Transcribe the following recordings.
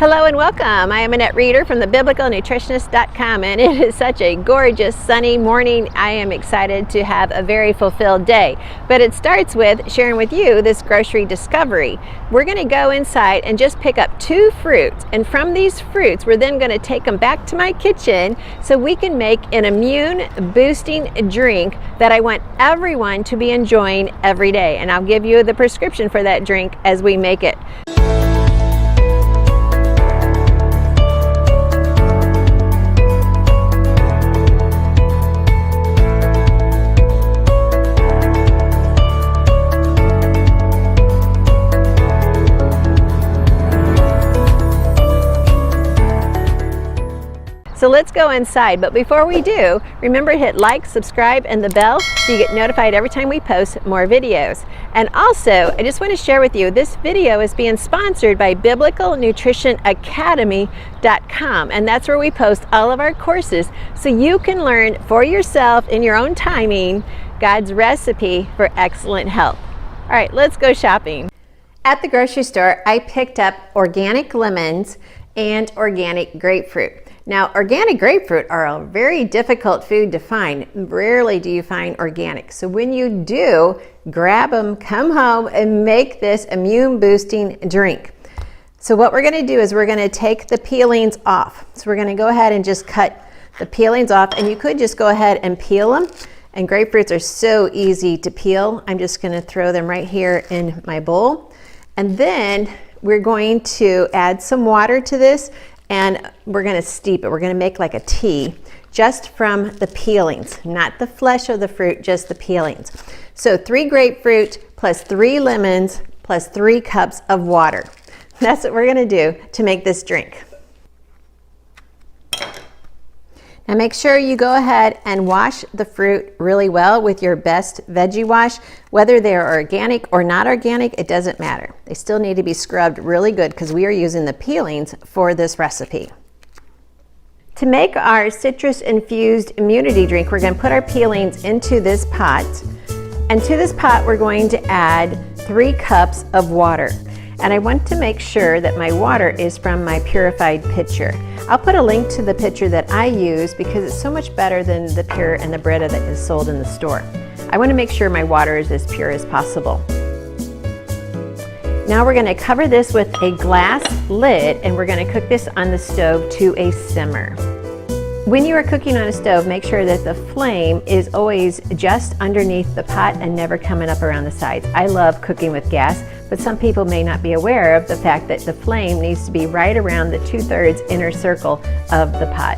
Hello and welcome. I am Annette Reeder from thebiblicalnutritionist.com, and it is such a gorgeous sunny morning. I am excited to have a very fulfilled day, but it starts with sharing with you this grocery discovery. We're going to go inside and just pick up 2 fruits, and from these fruits we're then going to take them back to my kitchen so we can make an immune boosting drink that I want everyone to be enjoying every day, and I'll give you the prescription for that drink as we make it. So let's go inside, but before we do, remember to hit like, subscribe, and the bell so you get notified every time we post more videos. And also, I just want to share with you, this video is being sponsored by biblicalnutritionacademy.com, and that's where we post all of our courses so you can learn for yourself in your own timing God's recipe for excellent health. All right, let's go shopping. At the grocery store, I picked up organic lemons and organic grapefruit. Now, organic grapefruit are a very difficult food to find. Rarely do you find organic. So when you do, grab them, come home, and make this immune boosting drink. So what we're going to do is we're going to take the peelings off. So we're going to go ahead and just cut the peelings off, and you could just go ahead and peel them. And grapefruits are so easy to peel. I'm just going to throw them right here in my bowl. And then we're going to add some water to this, and we're going to steep it. We're going to make like a tea just from the peelings, not the flesh of the fruit, just the peelings. So 3 grapefruit plus 3 lemons plus 3 cups of water. That's what we're going to do to make this drink. Now make sure you go ahead and wash the fruit really well with your best veggie wash. Whether they're organic or not organic, it doesn't matter. They still need to be scrubbed really good because we are using the peelings for this recipe. To make our citrus infused immunity drink, we're going to put our peelings into this pot. And to this pot, we're going to add 3 cups of water. And I want to make sure that my water is from my purified pitcher. I'll put a link to the pitcher that I use because it's so much better than the pure and the Brita that is sold in the store. I want to make sure my water is as pure as possible. Now we're going to cover this with a glass lid, and we're going to cook this on the stove to a simmer. When you are cooking on a stove, make sure that the flame is always just underneath the pot and never coming up around the sides. I love cooking with gas, but some people may not be aware of the fact that the flame needs to be right around the 2/3 inner circle of the pot.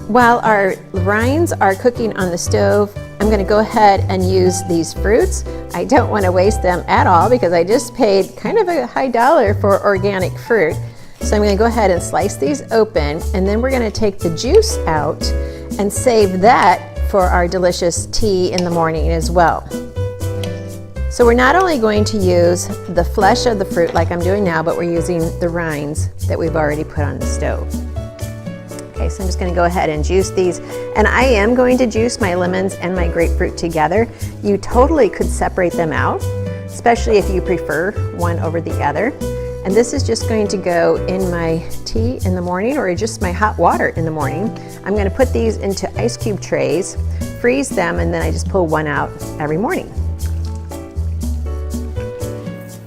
While our rinds are cooking on the stove, I'm going to go ahead and use these fruits. I don't want to waste them at all because I just paid kind of a high dollar for organic fruit. So I'm going to go ahead and slice these open, and then we're going to take the juice out and save that for our delicious tea in the morning as well. So we're not only going to use the flesh of the fruit like I'm doing now, but we're using the rinds that we've already put on the stove. Okay, so I'm just going to go ahead and juice these, and I am going to juice my lemons and my grapefruit together. You totally could separate them out, especially if you prefer one over the other. And this is just going to go in my tea in the morning or just my hot water in the morning. I'm going to put these into ice cube trays, freeze them, and then I just pull one out every morning.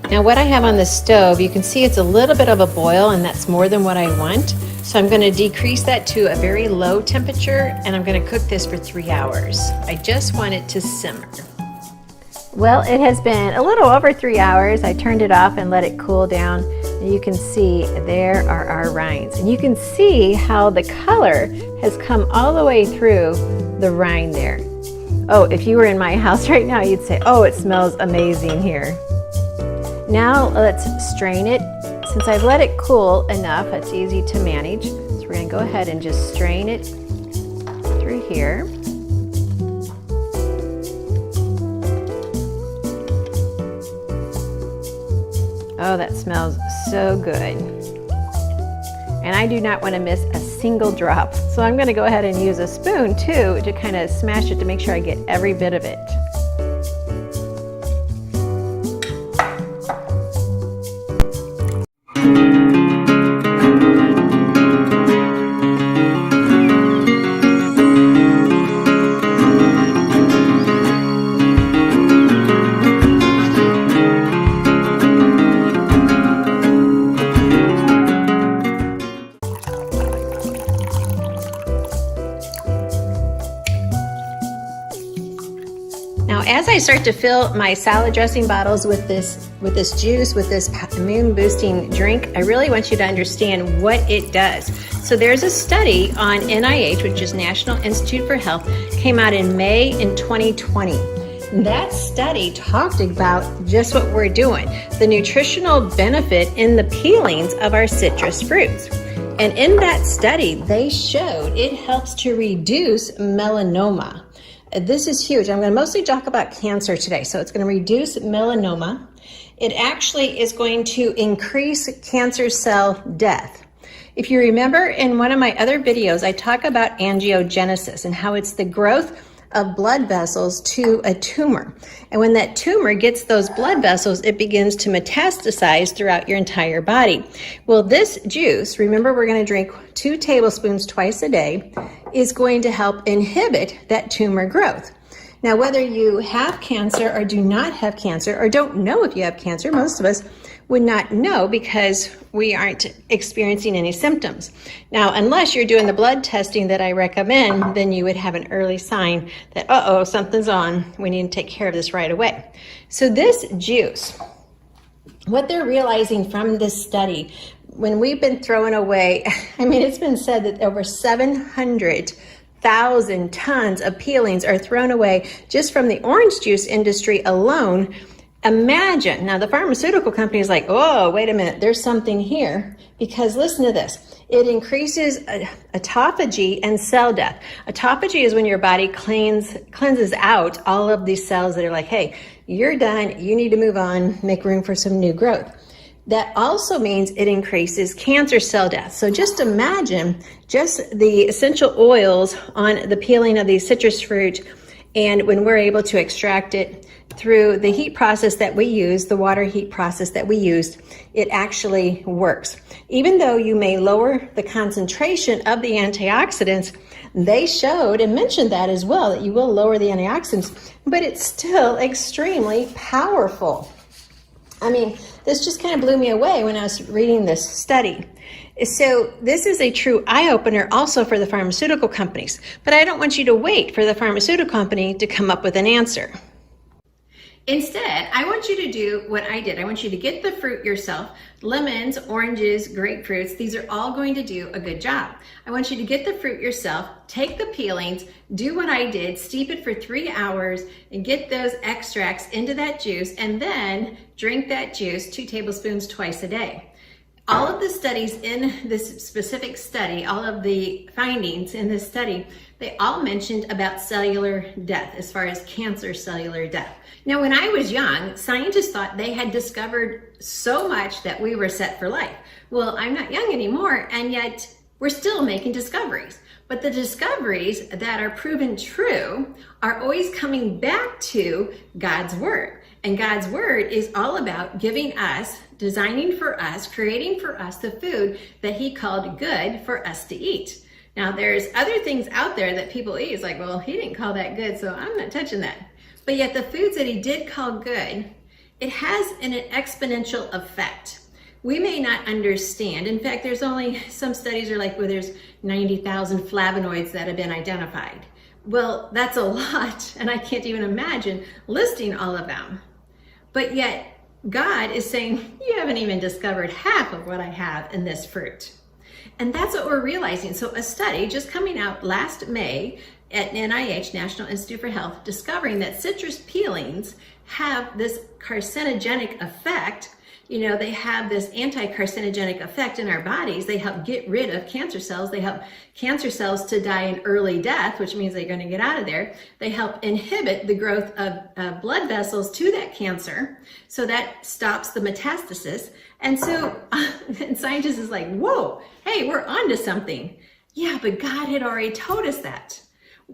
Now what I have on the stove, you can see it's a little bit of a boil, and that's more than what I want. So I'm going to decrease that to a very low temperature, and I'm going to cook this for 3 hours. I just want it to simmer. Well, it has been a little over 3 hours. I turned it off and let it cool down. And you can see there are our rinds. And you can see how the color has come all the way through the rind there. Oh, if you were in my house right now, you'd say, oh, it smells amazing here. Now let's strain it. Since I've let it cool enough, it's easy to manage. So we're going to go ahead and just strain it through here. Oh, that smells so good. And I do not want to miss a single drop. So I'm going to go ahead and use a spoon too to kind of smash it to make sure I get every bit of it. as I start to fill my salad dressing bottles with this juice, with this immune boosting drink, I really want you to understand what it does. So there's a study on NIH, which is National Institute for Health, came out in May in 2020. That study talked about just what we're doing, the nutritional benefit in the peelings of our citrus fruits. And in that study, they showed it helps to reduce melanoma. This is huge. I'm going to mostly talk about cancer today. So it's going to reduce melanoma. It actually is going to increase cancer cell death. If you remember in one of my other videos, I talk about angiogenesis and how it's the growth of blood vessels to a tumor. And when that tumor gets those blood vessels, it begins to metastasize throughout your entire body. Well, this juice, remember we're going to drink 2 tablespoons twice a day, is going to help inhibit that tumor growth. Now, whether you have cancer or do not have cancer or don't know if you have cancer, most of us would not know because we aren't experiencing any symptoms. Now, unless you're doing the blood testing that I recommend, then you would have an early sign that, uh-oh, something's on. We need to take care of this right away. So this juice, what they're realizing from this study, when we've been throwing away, I mean, it's been said that over 700,000 tons of peelings are thrown away just from the orange juice industry alone. Imagine, now the pharmaceutical company is like, oh, wait a minute, there's something here. Because listen to this, it increases autophagy and cell death. Autophagy is when your body cleanses out all of these cells that are like, hey, you're done, you need to move on, make room for some new growth. That also means it increases cancer cell death. So just imagine just the essential oils on the peeling of these citrus fruit, and when we're able to extract it through the heat process that we use, the water heat process that we used, it actually works. Even though you may lower the concentration of the antioxidants, they showed and mentioned that as well, that you will lower the antioxidants, but it's still extremely powerful. I mean, this just kind of blew me away when I was reading this study. So this is a true eye-opener also for the pharmaceutical companies, but I don't want you to wait for the pharmaceutical company to come up with an answer. Instead, I want you to do what I did. I want you to get the fruit yourself. Lemons, oranges, grapefruits, these are all going to do a good job. I want you to get the fruit yourself, take the peelings, do what I did, steep it for 3 hours, and get those extracts into that juice, and then drink that juice 2 tablespoons twice a day. All of the studies in this specific study, all of the findings in this study, they all mentioned about cellular death as far as cancer cellular death. Now, when I was young, scientists thought they had discovered so much that we were set for life. Well, I'm not young anymore, and yet we're still making discoveries. But the discoveries that are proven true are always coming back to God's Word. And God's Word is all about giving us, designing for us, creating for us the food that He called good for us to eat. Now, there's other things out there that people eat. It's like, well, He didn't call that good, so I'm not touching that. But yet the foods that He did call good, it has an exponential effect. We may not understand. In fact, there's only some studies are like where there's 90,000 flavonoids that have been identified. Well, that's a lot, and I can't even imagine listing all of them. But yet, God is saying, you haven't even discovered half of what I have in this fruit. And that's what we're realizing. So a study just coming out last May at NIH, National Institute for Health, discovering that citrus peelings have this carcinogenic effect. You know, they have this anti-carcinogenic effect in our bodies. They help get rid of cancer cells. They help cancer cells to die an early death, which means they're going to get out of there. They help inhibit the growth of blood vessels to that cancer. So that stops the metastasis. And so and scientists is like, whoa, hey, we're onto something. Yeah, but God had already told us that.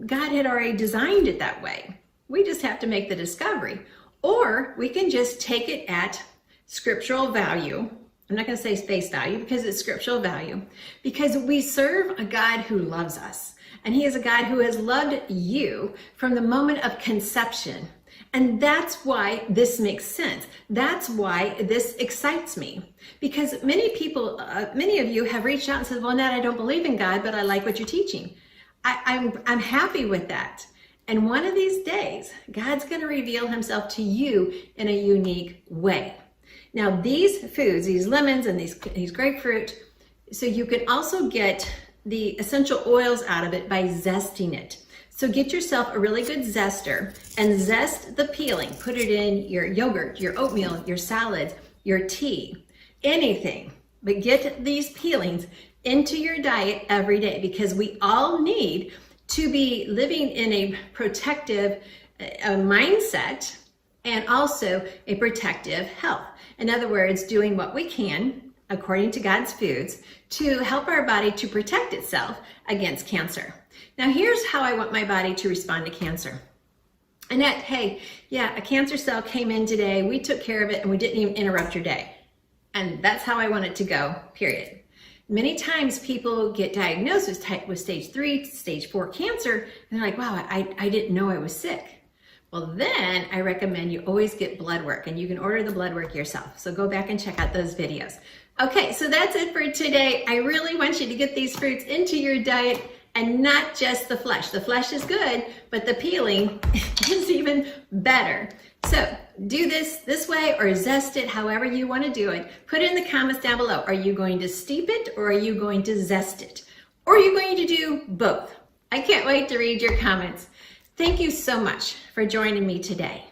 God had already designed it that way. We just have to make the discovery. Or we can just take it at scriptural value. I'm not going to say face value because it's scriptural value, because we serve a God who loves us, and He is a God who has loved you from the moment of conception. And that's why this makes sense. That's why this excites me, because many people, many of you have reached out and said, well, Nat, I don't believe in God, but I like what you're teaching. I'm happy with that. And one of these days, God's going to reveal himself to you in a unique way. Now, these foods, these lemons and these grapefruit, so you can also get the essential oils out of it by zesting it. So get yourself a really good zester and zest the peeling. Put it in your yogurt, your oatmeal, your salads, your tea, anything. But get these peelings into your diet every day, because we all need to be living in a protective mindset and also a protective health. In other words, doing what we can according to God's foods to help our body to protect itself against cancer. Now, here's how I want my body to respond to cancer. Annette, hey, yeah, a cancer cell came in today. We took care of it and we didn't even interrupt your day. And that's how I want it to go, period. Many times people get diagnosed with stage 3, stage 4 cancer, and they're like, wow, I didn't know I was sick. Well, then I recommend you always get blood work, and you can order the blood work yourself. So go back and check out those videos. Okay, so that's it for today. I really want you to get these fruits into your diet, and not just the flesh. The flesh is good, but the peeling is even better. So do this way or zest it however you want to do it. Put it in the comments down below. Are you going to steep it or are you going to zest it? Or are you going to do both? I can't wait to read your comments. Thank you so much for joining me today.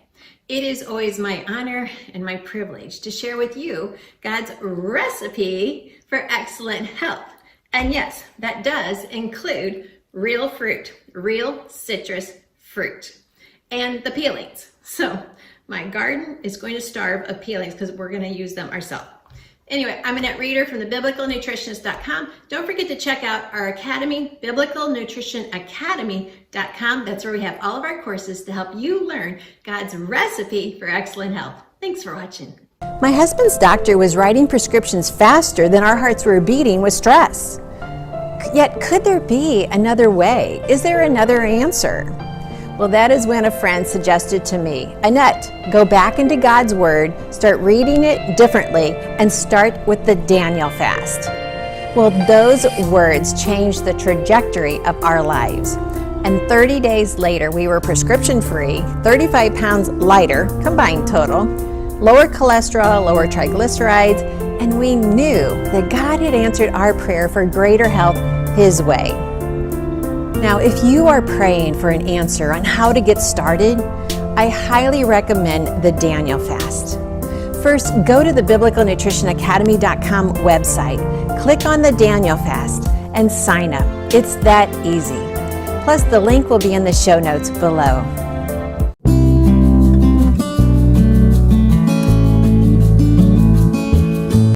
It is always my honor and my privilege to share with you God's recipe for excellent health. And yes, that does include real fruit, real citrus fruit, and the peelings. So my garden is going to starve of peelings because we're going to use them ourselves. Anyway, I'm Annette Reeder from thebiblicalnutritionist.com. Don't forget to check out our academy, biblicalnutritionacademy.com. That's where we have all of our courses to help you learn God's recipe for excellent health. Thanks for watching. My husband's doctor was writing prescriptions faster than our hearts were beating with stress. Yet, could there be another way? Is there another answer? Well, that is when a friend suggested to me, Annette, go back into God's Word, start reading it differently, and start with the Daniel fast. Well, those words changed the trajectory of our lives. And 30 days later, we were prescription-free, 35 pounds lighter, combined total, lower cholesterol, lower triglycerides, and we knew that God had answered our prayer for greater health His way. Now, if you are praying for an answer on how to get started, I highly recommend the Daniel fast. First, go to the biblicalnutritionacademy.com website, click on the Daniel fast, and sign up. It's that easy. Plus, the link will be in the show notes below.